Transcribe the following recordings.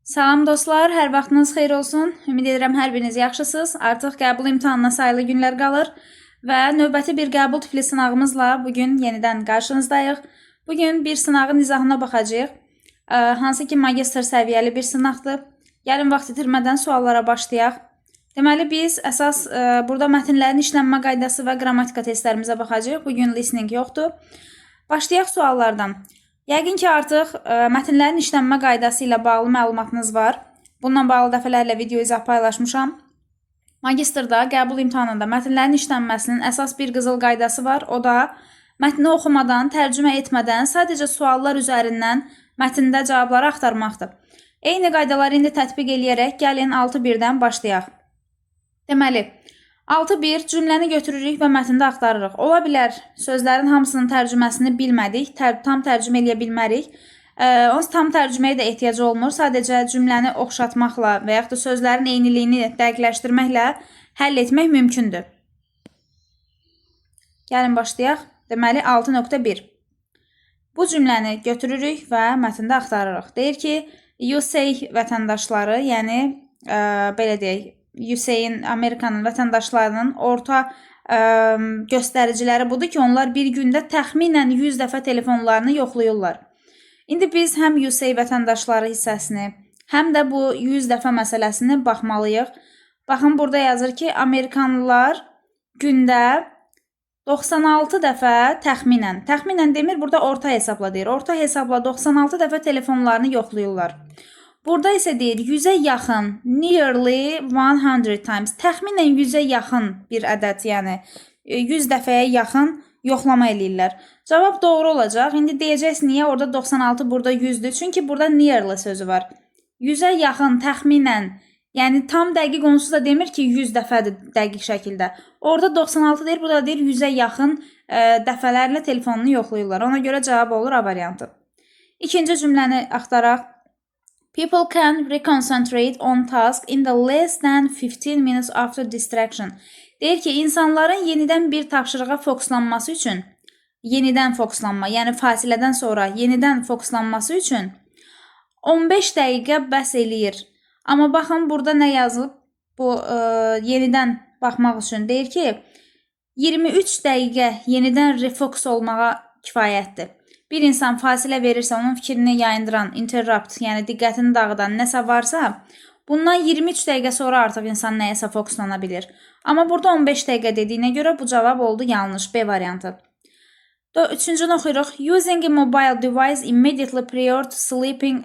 Salam dostlar, hər vaxtınız xeyir olsun. Ümid edirəm hər biriniz yaxşısınız. Artıq qəbul imtahanına sayılı günlər qalır və növbəti bir qəbul tipli sınağımızla bugün yenidən qarşınızdayıq. Bugün bir sınağın izahına baxacağıq. Hansı ki magistr səviyyəli bir sınaqdır. Gəlin vaxt itirmədən suallara başlayaq. Deməli biz əsas burada mətnlərin işlənmə qaydası və qrammatika testlərimizə baxacağıq. Bugün listening yoxdur. Başlayaq suallardan. Yəqin ki, artıq mətnlərin işlənmə qaydası ilə bağlı məlumatınız var. Bununla bağlı dəfələrlə video izah paylaşmışam. Magistrda qəbul imtahanında mətnlərin işlənməsinin əsas bir qızıl qaydası var. O da mətni oxumadan, tərcümə etmədən, sadəcə suallar üzərindən mətndə cavabları axtarmaqdır. Eyni qaydaları indi tətbiq eləyərək gəlin 6.1-dən başlayaq. Deməli, 6.1 cümləni götürürük və mətndə axtarırıq. Ola bilər sözlərin hamısının tərcüməsini bilmədik, tam tərcümə eləyə bilmərik. Tam tərcüməyə də ehtiyac olmur. Sadəcə cümləni oxşatmaqla və yaxud da sözlərin eyniliyini dəqiqləşdirməklə həll etmək mümkündür. Gəlin başlayaq. Deməli, 6.1 Bu cümləni götürürük və mətndə axtarırıq. Deyir ki, USA vətəndaşları, yəni belə deyək, USA-in, Amerikanın vətəndaşlarının orta göstəriciləri budur ki, onlar bir gündə təxminən 100 dəfə telefonlarını yoxlayırlar. İndi biz həm USA vətəndaşları hissəsini, həm də bu 100 dəfə məsələsini baxmalıyıq. Baxın, burada yazır ki, Amerikanlılar gündə 96 dəfə təxminən demir, burada orta hesabla deyir. Orta hesabla 96 dəfə telefonlarını yoxlayırlar. Burada isə deyir 100-ə yaxın, nearly 100 times, təxminən 100-ə yaxın bir ədəd, yəni 100 dəfəyə yaxın yoxlama eləyirlər. Cavab doğru olacaq. İndi deyəcəksiniz, niyə orada 96, burada 100-dür? Çünki burada nearly sözü var. 100-ə yaxın, təxminən, yəni tam dəqiq onsuz da demir ki, 100 dəfədir dəqiq şəkildə. Orada 96 deyir, burada deyir 100-ə yaxın dəfələrlə telefonunu yoxlayırlar. Ona görə cavab olur A variantı. İkinci cümləni axtaraq. People can reconcentrate on task in the less than 15 minutes after distraction. Deyir ki, insanların yenidən bir tapşırığa fokuslanması üçün, yenidən fokuslanma, yəni fasilədən sonra yenidən fokuslanması üçün 15 dəqiqə bəs eləyir. Amma baxın, burada nə yazılıb? Bu yenidən baxmaq üçün deyir ki, 23 dəqiqə yenidən refokus olmağa kifayətdir. Bir insan fasilə verirsə, onun fikrini yayındıran, interrupt, yəni diqqətini dağıdan nəsə varsa, bundan 23 dəqiqə sonra artıq insan nəyəsə fokuslana bilir. Amma burada 15 dəqiqə dediyinə görə bu cavab oldu yanlış, B variantı. Üçüncünü oxuyuruq. Using a mobile device immediately prior to sleeping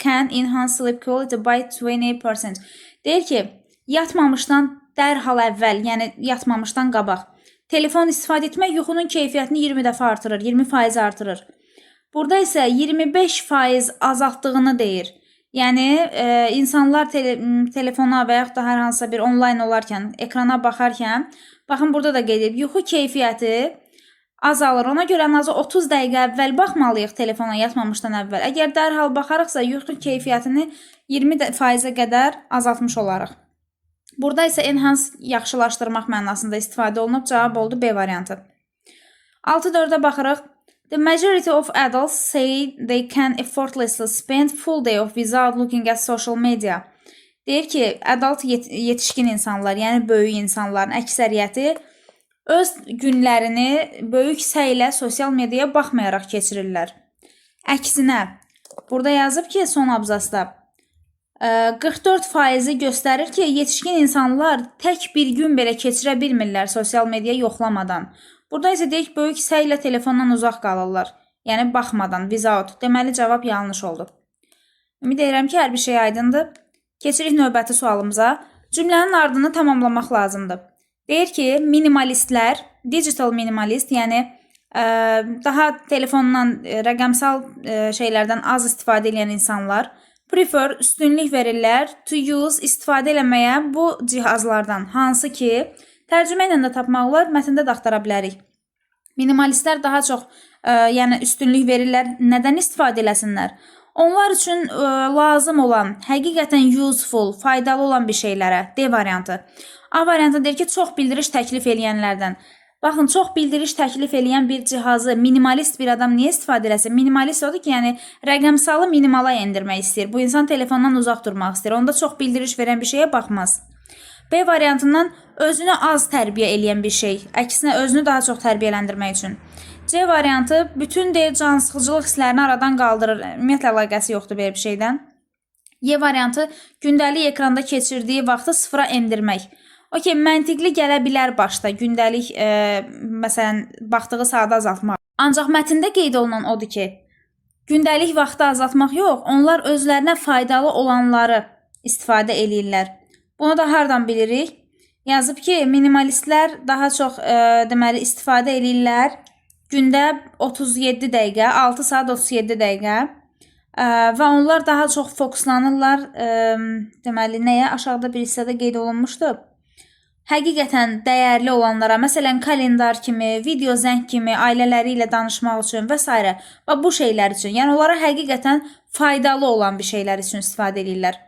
can enhance sleep quality by 20%. Deyir ki, yatmamışdan dərhal əvvəl, yəni yatmamışdan qabaq, telefon istifadə etmək yuxunun keyfiyyətini 20 dəfə artırır, 20% artırır. Burada isə 25% azaltdığını deyir. Yəni, insanlar telefona və yaxud da hər hansısa bir onlayn olarkən, ekrana baxarkən, baxın, burada da qeyd edib, yuxu keyfiyyəti azalır. Ona görə ən azı 30 dəqiqə əvvəl baxmalıyıq telefona yatmamışdan əvvəl. Əgər dərhal baxarıqsa, yuxu keyfiyyətini 20%-ə qədər azaltmış olarıq. Burada isə enhance yaxşılaşdırmaq mənasında istifadə olunub, cavab oldu B variantı. 6.4-ə baxırıq. The majority of adults say they can effortlessly spend full day without looking at social media. Deyir ki, adult yetişkin insanlar, yəni böyük insanların əksəriyyəti öz günlərini böyük səylə sosial mediaya baxmayaraq keçirirlər. Əksinə, burada yazıb ki, son abzasda 44% göstərir ki, yetişkin insanlar tək bir gün belə keçirə bilmirlər sosial media yoxlamadan. Burada isə deyək, böyük səylə telefondan uzaq qalırlar. Yəni, baxmadan, without. Deməli, cavab yanlış oldu. Ümid edirəm ki, hər bir şey aydındır. Keçirik növbəti sualımıza. Cümlənin ardını tamamlamaq lazımdır. Deyir ki, minimalistlər, digital minimalist, yəni daha telefondan, rəqəmsal şeylərdən az istifadə edən insanlar, prefer, üstünlük verirlər, to use, istifadə eləməyə bu cihazlardan, hansı ki, tərcümə ilə də tapmaq olar, mətndə də axtara bilərik. Minimalistlər daha çox yəni üstünlük verirlər, nədən istifadə eləsinlər? Onlar üçün lazım olan, həqiqətən useful, faydalı olan bir şeylərə, D variantı. A variantı deyir ki, çox bildiriş təklif eləyənlərdən. Baxın, çox bildiriş təklif edən bir cihazı minimalist bir adam niyə istifadə eləsin? Minimalist odur ki, yəni rəqəmsalı minimala endirmək istəyir. Bu insan telefondan uzaq durmaq istəyir. Onda çox bildiriş verən bir şeyə baxmaz. B variantından özünü az tərbiyə edən bir şey. Əksinə özünü daha çox tərbiyələndirmək üçün. C variantı bütün deyil cansıxıcılıq hisslərini aradan qaldırır. Ümumiyyətlə əlaqəsi yoxdur belə bir şeydən. Y variantı gündəlik ekranda keçirdiyi vaxtı sıfıra endirmək. Okey, məntiqli gələ bilər başda gündəlik, məsələn, baxdığı saatı azaltmaq. Ancaq mətndə qeyd olunan odur ki, gündəlik vaxtı azaltmaq yox, onlar özlərinə faydalı olanları istifadə eləyirlər. Bunu da hardan bilirik? Yazıb ki, minimalistlər daha çox deməli istifadə eləyirlər gündə 37 dəqiqə, 6 saat 37 dəqiqə və onlar daha çox fokuslanırlar deməli nəyə? Aşağıda bir hissədə qeyd olunmuşdu. Həqiqətən dəyərli olanlara, məsələn, kalendar kimi, video zəng kimi, ailələri ilə danışmaq üçün və s. və bu şeylər üçün, yəni onlara həqiqətən faydalı olan bir şeylər üçün istifadə edirlər.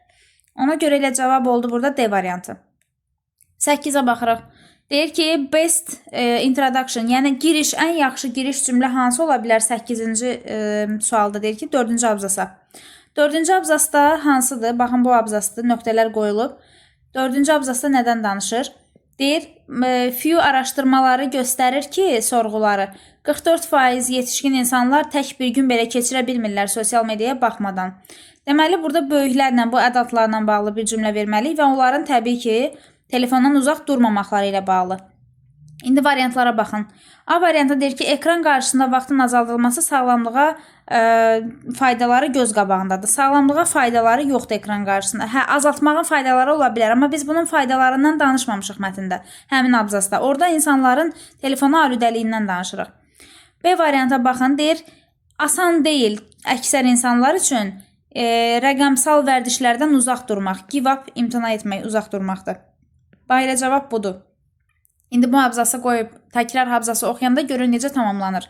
Ona görə elə cavab oldu burada D variantı. 8-ə baxırıq. Deyir ki, best introduction, yəni giriş, ən yaxşı giriş cümlə hansı ola bilər? 8-ci sualda deyir ki, 4-cü abzasa. 4-cü abzasda hansıdır? Baxın, bu abzasdır, nöqtələr qoyulub. 4-cü abzasda nədən danışır? Deyir, few araşdırmaları göstərir ki, sorğuları 44% yetişkin insanlar tək bir gün belə keçirə bilmirlər sosial mediaya baxmadan. Deməli, burada böyüklərlə, bu ədadlarla bağlı bir cümlə verməliyik və onların təbii ki, telefondan uzaq durmamaqları ilə bağlı. İndi variantlara baxın. A variantı deyir ki, ekran qarşısında vaxtın azaldılması sağlamlığa faydaları göz qabağındadır. Sağlamlığa faydaları yoxdur ekran qarşısında. Hə, azaltmağın faydaları ola bilər, amma biz bunun faydalarından danışmamışıq mətndə, həmin abzasda. Orada insanların telefona alüdəliyindən danışırıq. B varianta baxın, deyir, asan deyil əksər insanlar üçün rəqəmsal vərdişlərdən uzaq durmaq, give up, imtina etmək, uzaq durmaqdır. Bax, elə cavab budur. İndi bu abzası qoyub, təkrar abzası oxuyanda görün necə tamamlanır.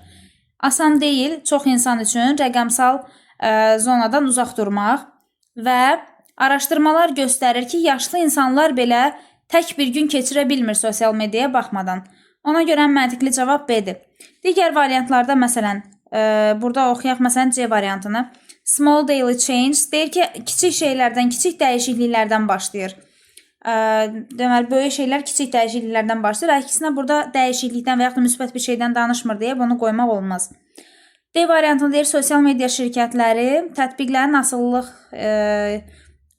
Asan deyil, çox insan üçün rəqəmsal zonadan uzaq durmaq və araşdırmalar göstərir ki, yaşlı insanlar belə tək bir gün keçirə bilmir sosial mediaya baxmadan. Ona görə məntiqli cavab B-dir. Digər variantlarda, məsələn, burada oxuyaq, məsələn, C variantını. Small daily change deyir ki, kiçik şeylərdən, kiçik dəyişikliklərdən başlayır. Deməli, böyük şeylər kiçik dəyişikliklərdən başlayır. Əksinə burada dəyişiklikdən və yaxud da müsbət bir şeydən danışmır deyə bunu qoymaq olmaz. D variantında deyir, sosial media şirkətləri tətbiqlərin asıllıq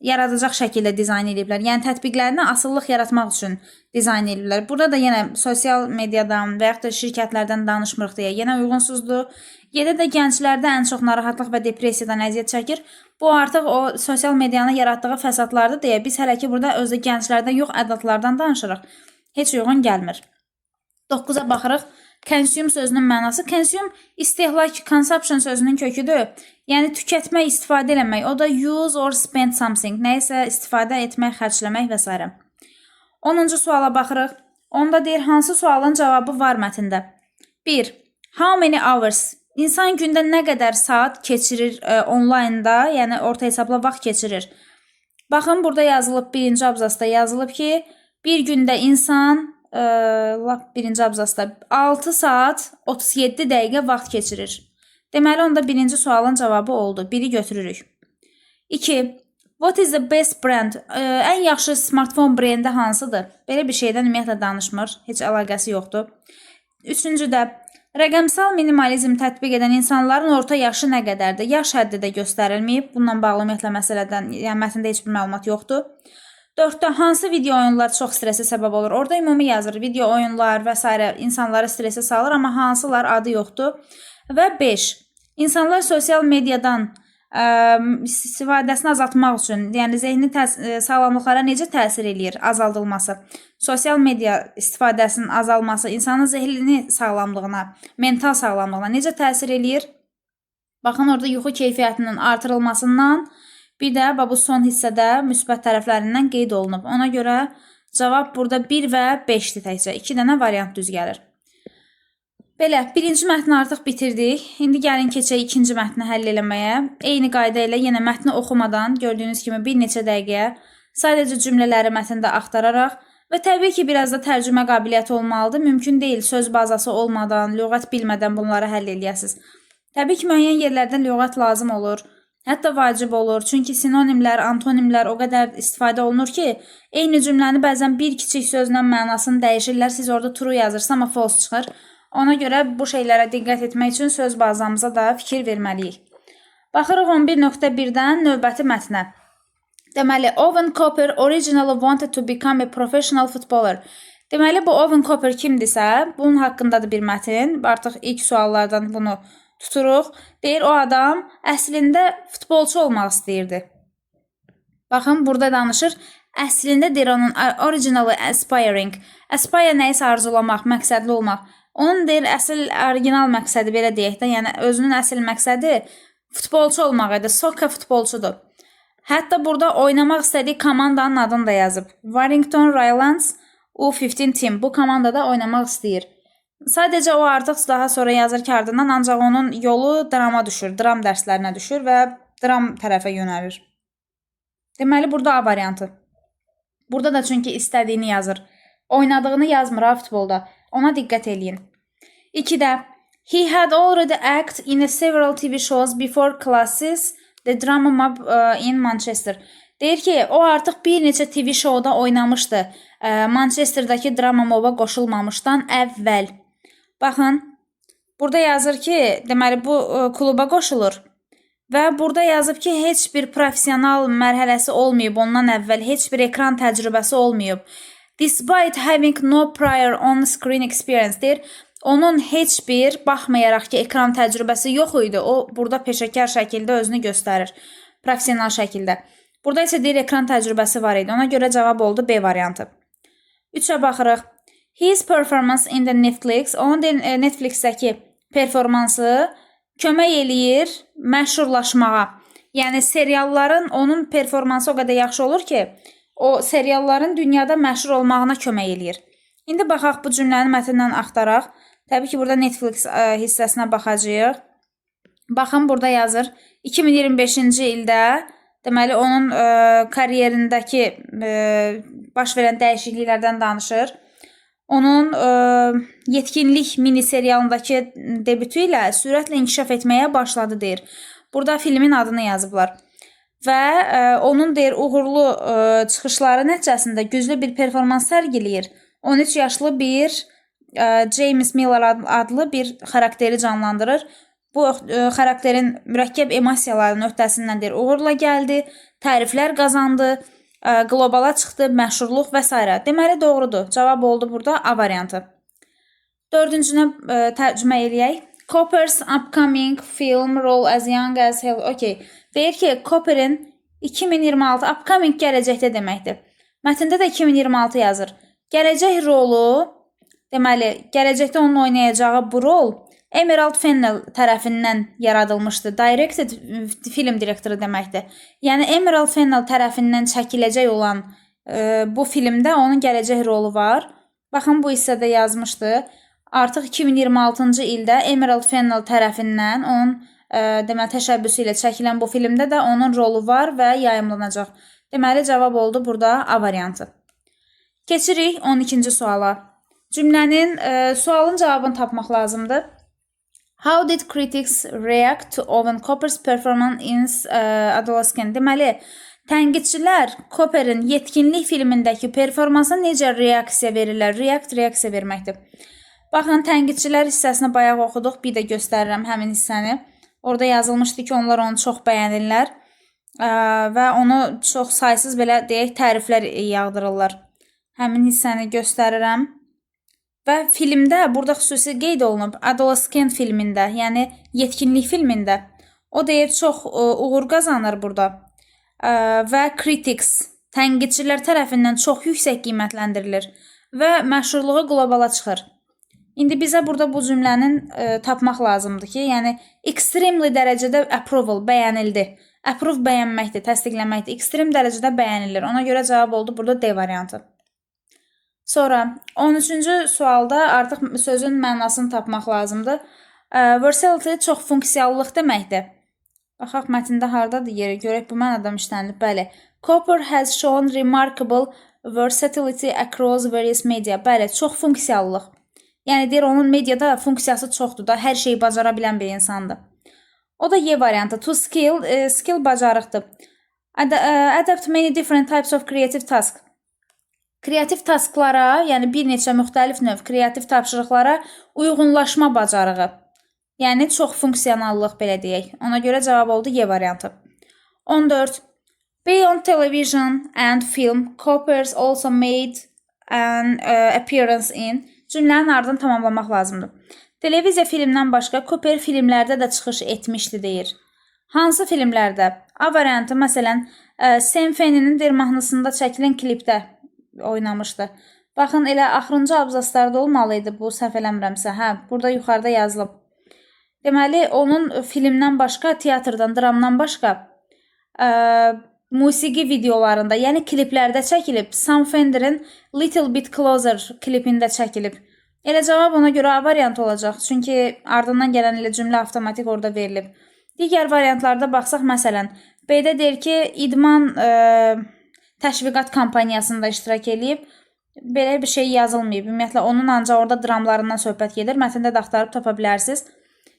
yaradacaq şəkildə dizayn ediblər. Yəni, tətbiqlərinə asıllıq yaratmaq üçün dizayn ediblər. Burada da yenə sosial mediadan və yaxud da şirkətlərdən danışmırıq deyə yenə uyğunsuzdur. Yedə də gənclərdə ən çox narahatlıq və depressiyadan əziyyət çəkir. Bu artıq o sosial medianın yaratdığı fəsadlardır deyə biz hələ ki burada özdə gənclərdən yox, ədadlardan danışırıq. Heç uyğun gəlmir. 9-a baxırıq. Consume sözünün mənası. Consume istehlak, consumption sözünün köküdür. Yəni tükətmək, istifadə eləmək. O da use or spend something. Nəyisə istifadə etmək, xərcləmək və s. 10-cu suala baxırıq. Onda deyir, hansı sualın cavabı var mətndə? 1. How many hours? İnsan gündə nə qədər saat keçirir onlaynda, yəni orta hesabla vaxt keçirir. Baxın, burada yazılıb, birinci abzasda yazılıb ki, bir gündə insan, birinci abzasda 6 saat 37 dəqiqə vaxt keçirir. Deməli, onda birinci sualın cavabı oldu. Biri götürürük. 2. What is the best brand? Ən yaxşı smartphone brendi hansıdır? Belə bir şeydən ümumiyyətlə danışmır. Heç əlaqəsi yoxdur. 3-cüdə, rəqəmsal minimalizm tətbiq edən insanların orta yaşı nə qədərdir? Yaş həddi də göstərilməyib. Bununla bağlı ümumiyyətlə məsələdən, yəni mətndə heç bir məlumat yoxdur. 4-də hansı video oyunlar çox stresə səbəb olur? Orada ümumi yazır. Video oyunlar və s. insanları stresə salır, amma hansılar adı yoxdur. Və 5. İnsanlar sosial mediadan istifadəsini azaltmaq üçün, yəni zehni sağlamlıqlara necə təsir eləyir azaldılması? Sosial media istifadəsinin azalması insanın zehni sağlamlığına, mental sağlamlığına necə təsir eləyir? Baxın, orada yuxu keyfiyyətinin artırılmasından, bir də bu son hissədə müsbət tərəflərindən qeyd olunub. Ona görə cavab burada 1 və 5-dir təkcə. 2 dənə variant düz gəlir. Belə, birinci mətni artıq bitirdik. İndi gəlin keçək ikinci mətni həll eləməyə. Eyni qayda ilə yenə mətni oxumadan gördüyünüz kimi bir neçə dəqiqəyə sadəcə cümlələri mətndə axtararaq Və təbii ki, biraz da tərcümə qabiliyyəti olmalıdır. Mümkün deyil söz bazası olmadan, lüğət bilmədən bunları həll eləyəsiniz. Təbii ki, müəyyən yerlərdə lüğət lazım olur. Hətta vacib olur. Çünki sinonimlər, antonimlər o qədər istifadə olunur ki, eyni cümləni bəzən bir kiçik sözlə mənasını dəyişirlər. Siz orada true yazırsınız, amma false çıxır. Ona görə bu şeylərə diqqət etmək üçün söz bazamıza da fikir verməliyik. Baxırıq 11.1-dən növbəti mətnə. Deməli, Owen Cooper originally wanted to become a professional footballer. Deməli, bu Owen Cooper kimdirsə, bunun haqqındadır bir mətn. Artıq ilk suallardan bunu tuturuq. Deyir, o adam əslində futbolçu olmaq istəyirdi. Baxın, burada danışır. Əslində deyir onun originally aspiring. Aspire nəyisə arzulamaq, məqsədli olmaq. Onun deyir, əsl orijinal məqsədi belə deyək də, yəni özünün əsl məqsədi futbolçu olmaq idi. Soccer futbolçudur. Hətta burada oynamaq istədiyi komandanın adını da yazıb. Warrington Rylance U15 Team. Bu komandada oynamaq istəyir. Sadəcə o artıq daha sonra yazır ki, ardından ancaq onun yolu drama düşür, dram dərslərinə düşür və dram tərəfə yönəlir. Deməli, burada A variantı. Burada da çünki istədiyini yazır. Oynadığını yazmır ha futbolda. Ona diqqət eləyin. 2-də He had already acted in several TV shows before classes The Drama Mob in Manchester. Deyir ki, o artıq bir neçə TV şouda oynamışdı. Manchesterdakı Drama Mob-a qoşulmamışdan əvvəl. Baxın, burada yazır ki, deməli bu kluba qoşulur. Və burada yazıb ki, heç bir professional mərhələsi olmayıb ondan əvvəl, heç bir ekran təcrübəsi olmayıb. Despite having no prior on-screen experience, deyir, onun heç bir, baxmayaraq ki, ekran təcrübəsi yox idi, o burada peşəkar şəkildə özünü göstərir, professional şəkildə. Burada isə deyir, ekran təcrübəsi var idi, ona görə cavab oldu B variantı. 3-ə baxırıq. His performance in the Netflix, onun Netflixdəki performansı kömək eləyir məşhurlaşmağa. Yəni, serialların onun performansı o qədər yaxşı olur ki, o serialların dünyada məşhur olmağına kömək eləyir. İndi baxaq bu cümləni mətndən axtaraq. Təbii ki, burada Netflix hissəsinə baxacağıq. Baxın, burada yazır. 2025-ci ildə, deməli, onun kariyerindəki baş verən dəyişikliklərdən danışır. Onun yetkinlik mini serialındakı debütü ilə sürətlə inkişaf etməyə başladı, deyir. Burada filmin adını yazıblar. Və onun, deyir, uğurlu çıxışları nəticəsində güclü bir performans sərgiləyir. 13 yaşlı bir James Miller adlı bir xarakteri canlandırır. Bu xarakterin mürəkkəb emosiyalarının öhdəsindən uğurla gəldi, təriflər qazandı, qlobala çıxdı, məşhurluq və s. Deməli, doğrudur. Cavab oldu burada A variantı. 4-cünə tərcümə eləyək. Cooper's upcoming film role as young as hell. Okay. Deyir ki, Cooper'in 2026, upcoming gələcəkdə deməkdir. Mətndə də 2026 yazır. Gələcək rolu, deməli, gələcəkdə onun oynayacağı bu rol Emerald Fennell tərəfindən yaradılmışdı. Directed film direktoru deməkdir. Yəni, Emerald Fennell tərəfindən çəkiləcək olan bu filmdə onun gələcək rolu var. Baxın, bu hissədə yazmışdı. Artıq 2026-cı ildə Emerald Fennell tərəfindən onun deməli, təşəbbüsü ilə çəkilən bu filmdə də onun rolu var və yayımlanacaq. Deməli, cavab oldu burada A variantı. Keçirik 12-ci suala. Cümlənin, sualın cavabını tapmaq lazımdır. How did critics react to Owen Cooper's performance in Adolescent? Deməli, tənqidçilər Cooper'in yetkinlik filmindəki performansına necə reaksiya verirlər? Reaksiya verməkdir. Baxın, tənqidçilər hissəsini bayaq oxuduq. Bir də göstərirəm həmin hissəni. Orada yazılmışdı ki, onlar onu çox bəyənirlər və onu çox saysız belə deyək təriflər yağdırırlar. Həmin hissəni göstərirəm. Və filmdə, burada xüsusi qeyd olunub, Adolescent filmində, yəni yetkinlik filmində, o deyir, çox uğur qazanır burada. Və critics, tənqidçilər tərəfindən çox yüksək qiymətləndirilir və məşhurluğu qlobala çıxır. İndi bizə burada bu cümlənin tapmaq lazımdır ki, yəni extremely dərəcədə approval, bəyənildi. Approve bəyənməkdir, təsdiqləməkdir. Ekstrem dərəcədə bəyənilir. Ona görə cavab oldu burada D variantı. Sonra 13-cü sualda artıq sözün mənasını tapmaq lazımdır. Versatility çox funksiyallıq deməkdir. Baxaq, mətndə hardadır yeri? Görək, bu mənada işlənilib. Bəli. Cooper has shown remarkable versatility across various media. Bəli, çox funksiyallıq. Yəni deyir onun mediada funksiyası çoxdur da, hər şeyi bacara bilən bir insandır. O da Y variantı. To skill, skill bacarıqdır. Adapt many different types of creative task. Kreativ tasklara, yəni bir neçə müxtəlif növ kreativ tapşırıqlara uyğunlaşma bacarığı. Yəni çox funksionallıq belə deyək. Ona görə cavab oldu Y variantı. 14. Beyond television and film, Coppers also made an appearance in. Cümlənin ardını tamamlamaq lazımdır. Televiziya filmdən başqa Cooper filmlərdə də çıxış etmişdi deyir. Hansı filmlərdə? A variantı məsələn Sam Fenninin mahnısında çəkilən klipdə oynamışdı. Baxın elə axırıncı abzaslarda olmalıydı bu səhv eləmirəmsə. Hə, burada yuxarıda yazılıb. Deməli onun filmdən başqa, teatrdan, dramdan başqa musiqi videolarında, yəni kliplərdə çəkilib. Sam Fender'in Little Bit Closer klipində çəkilib. Elə cavab ona görə A variantı olacaq. Çünki ardından gələn elə cümlə avtomatik orada verilib. Digər variantlarda baxsaq, məsələn, B-də deyir ki, idman təşviqat kampaniyasında iştirak edib. Belə bir şey yazılmayıb. Ümumiyyətlə, onun ancaq orada dramlarından söhbət gedir. Mətndə də axtarıb tapa bilərsiniz.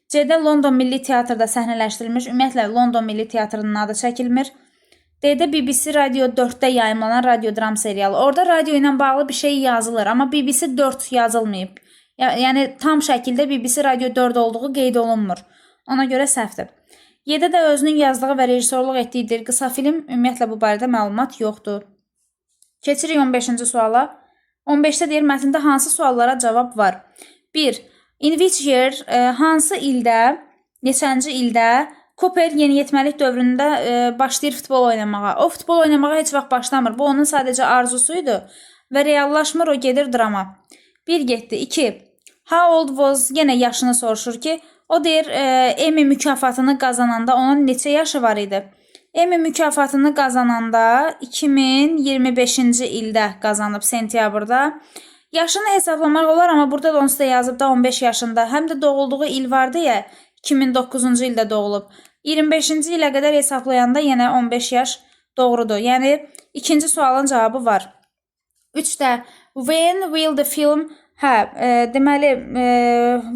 C-də London Milli Teatrda səhnələşdirilmiş. Ümumiyyətlə, London Milli Teatrının adı çəkilmir. D-də BBC Radio 4-də yayımlanan radio-dram serialı. Orada radio ilə bağlı bir şey yazılır, amma BBC 4 yazılmayıb. Yəni, tam şəkildə BBC Radio 4 olduğu qeyd olunmur. Ona görə səhvdir. Y-də də özünün yazdığı və rejissorluq etdiyidir. Qısa film, ümumiyyətlə bu barədə məlumat yoxdur. Keçirik 15-ci suala. 15-də deyir, mətndə hansı suallara cavab var? 1. In which year, hansı ildə, neçənci ildə Cooper yeniyetməlik dövründə başlayır futbol oynamağa. O futbol oynamağa heç vaxt başlamır. Bu onun sadəcə arzusuydu və reallaşmır, o gedir drama. 1 getdi. 2. How old was, yenə yaşını soruşur ki, o deyir Emmy mükafatını qazananda onun neçə yaşı var idi? Emmy mükafatını qazananda 2025-ci ildə qazanıb, sentyabrda. Yaşını hesablamaq olar, amma burada da onsuz da yazıb da 15 yaşında. Həm də doğulduğu il vardı ya, 2009-cu ildə doğulub. 25-ci ilə qədər hesablayanda yenə 15 yaş doğrudur. Yəni, ikinci sualın cavabı var. 3-də, when will the film, deməli,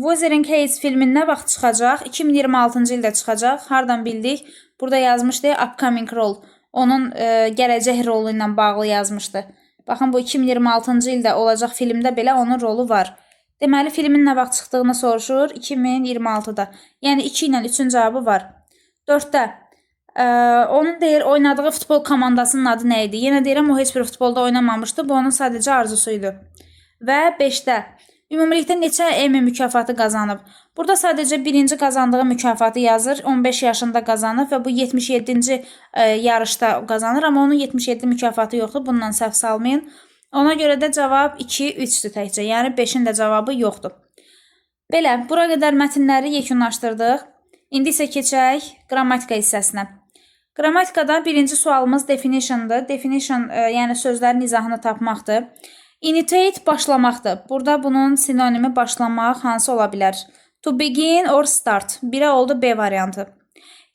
Wuthering Heights filmin nə vaxt çıxacaq? 2026-cı ildə çıxacaq. Hardan bildik? Burada yazmışdı, upcoming role. Onun gələcək rolu ilə bağlı yazmışdı. Baxın, bu 2026-cı ildə olacaq filmdə belə onun rolu var. Deməli, filmin nə vaxt çıxdığını soruşur, 2026-da. Yəni, 2 ilə 3-ün cavabı var. 4-də, onun deyir, oynadığı futbol komandasının adı nə idi? Yenə deyirəm, o heç bir futbolda oynamamışdı, bu onun sadəcə arzusuydu. Və 5-də, ümumilikdə neçə Emmy mükafatı qazanıb? Burada sadəcə birinci qazandığı mükafatı yazır, 15 yaşında qazanıb və bu 77-ci yarışda qazanır, amma onun 77 mükafatı yoxdur, bundan səhv salmayın. Ona görə də cavab 2-3-dür təkcə, yəni 5-in də cavabı yoxdur. Belə, bura qədər mətnləri yekunlaşdırdıq. İndi isə keçək qrammatika hissəsinə. Qrammatikada birinci sualımız definition'dır. Definition, yəni sözlərin izahını tapmaqdır. Initiate başlamaqdır. Burada bunun sinonimi başlamaq hansı ola bilər? To begin or start. 1-ə oldu B variantı.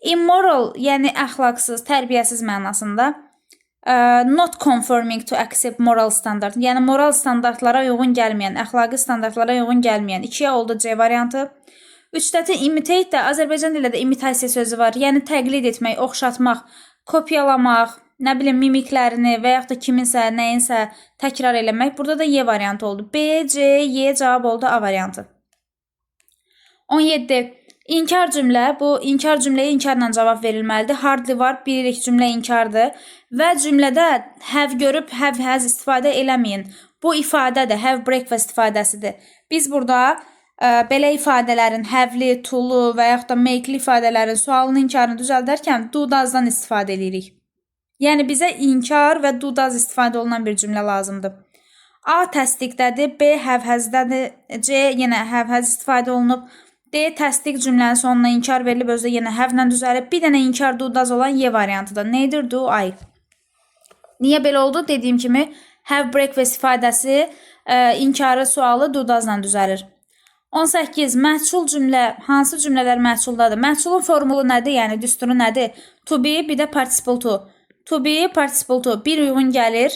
Immoral, yəni əxlaqsız, tərbiyəsiz mənasında. Not conforming to accept moral standard. Yəni moral standartlara uyğun gəlməyən, əxlaqi standartlara uyğun gəlməyən. 2-yə oldu C variantı. 3-dəti imitate də Azərbaycan dilində imitasiya sözü var. Yəni təqlid etmək, oxşatmaq, kopyalamaq, nə bilim mimiklərini və yaxud da kiminsə, nəyinsə təkrar eləmək. Burada da Y variantı oldu. B, C, Y cavab oldu A variantı. 17. İnkar cümlə. Bu inkar cümləyə inkarla cavab verilməlidir. Hardly var, bilirik cümlə inkardır. Və cümlədə have görüb have has istifadə eləməyin. Bu ifadə də have breakfast ifadəsidir. Biz burada belə ifadələrin have-li, to-lu və yaxud da make-li ifadələrin sualını, inkarını düzəldərkən do does-dan istifadə edirik. Yəni bizə inkar və do does istifadə olunan bir cümlə lazımdır. A təsdiqdədir, B have has-dədir, C yenə have has istifadə olunub. D təsdiq cümlənin sonuna inkar verilib, özdə yenə have-lə düzəlib. Bir dənə inkar do does olan Y variantıdır. Neither do I. Niyə belə oldu? Dediyim kimi have breakfast ifadəsi inkarı sualı do does-la düzəlir. 18. Məhsul cümlə. Hansı cümlələr məhsuldadır? Məhsulun formulu nədir? Yəni düsturu nədir? To be, bir də participle to. To be, participle to. Bir uyğun gəlir.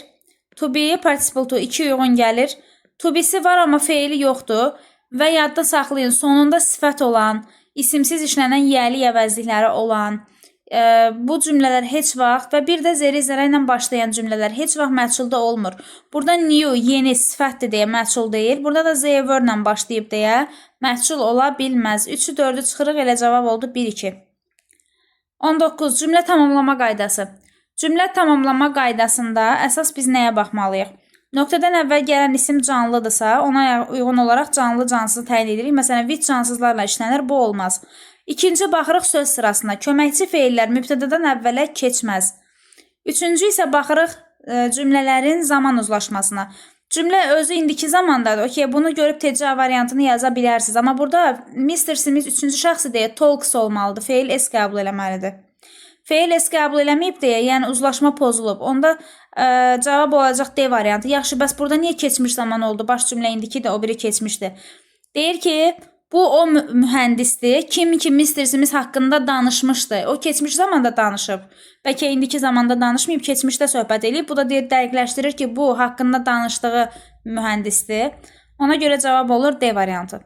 To be, participle to 2 uyğun gəlir. To be-si var, amma feili yoxdur. Və yadda saxlayın, sonunda sifət olan, isimsiz işlənən yəli əvəzlikləri olan bu cümlələr heç vaxt və bir də zeri-zərə ilə başlayan cümlələr heç vaxt məchulda olmur. Burada new, yeni, sifətdir deyə məchul deyil. Burada da the word ilə başlayıb deyə məchul ola bilməz. 3-ü 4-ü çıxırıq, elə cavab oldu 1-2. 19. Cümlə tamamlama qaydası. Cümlə tamamlama qaydasında əsas biz nəyə baxmalıyıq? Nöqtədən əvvəl gələn isim canlıdırsa, ona uyğun olaraq canlı cansız təyin edirik. Məsələn, with cansızlarla işlənir, bu olmaz. İkinci baxırıq söz sırasına. Köməkçi feillər mübtədədən əvvələ keçməz. Üçüncü isə baxırıq cümlələrin zaman uzlaşmasına. Cümlə özü indiki zamandadır. Okey, bunu görüb TCA variantını yaza bilərsiniz. Amma burada Mr. Smith üçüncü şəxsi deyə talks olmalıdır. Feil S qəbul eləməlidir. Feil S qəbul eləməyib deyə, yəni uzlaşma pozulub. Onda cavab olacaq D variantı. Yaxşı, bəs burada niyə keçmiş zaman oldu? Baş cümlə indiki də o biri keçmişdi. Deyir ki, bu o mühəndisdir. Kim ki Mr. Smith haqqında danışmışdı. O keçmiş zamanda danışıb. Bəlkə indiki zamanda danışmayıb, keçmişdə söhbət edib. Bu da deyir, dəqiqləşdirir ki, bu haqqında danışdığı mühəndisdir. Ona görə cavab olur D variantı.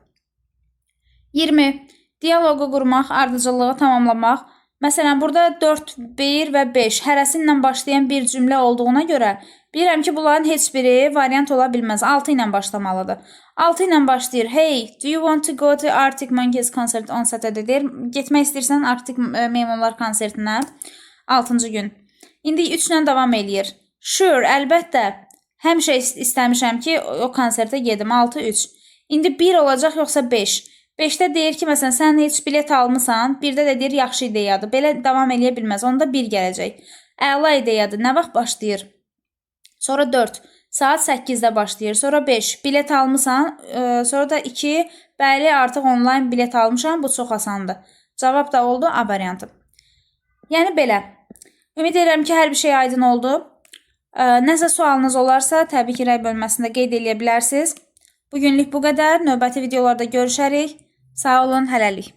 20. Dialoqu qurmaq, ardıcıllığı tamamlamaq. Məsələn, burada 4, 1 və 5 hərəsi ilə başlayan bir cümlə olduğuna görə bilirəm ki, bunların heç biri variant ola bilməz. 6 ilə başlamalıdır. 6 ilə başlayır. Hey, do you want to go to Arctic Monkeys concert on Saturday? Deyir, getmək istəyirsən Arctic meymunlar konsertinə 6-cı gün. İndi 3 ilə davam eləyir. Sure, əlbəttə. Həmişə istəmişəm ki, o konsertə gedim. 6, 3. İndi 1 olacaq yoxsa 5? 5-də deyir ki, məsələn, sən heç bilet almısan, 1-də də deyir, yaxşı ideyadır. Belə davam eləyə bilməz, onda 1 gələcək. Əla ideyadır, nə vaxt başlayır? Sonra 4, saat 8-də başlayır. Sonra 5, bilet almısan, sonra da 2, bəli, artıq onlayn bilet almışam, bu çox asandır. Cavab da oldu A variantı. Yəni belə. Ümid edirəm ki, hər bir şey aydın oldu. Nəsə sualınız olarsa, təbii ki, rəy bölməsində qeyd edə bilərsiniz. Bugünlük bu qədər. Növbəti videolarda görüşərik. Sağ olun, hələlik.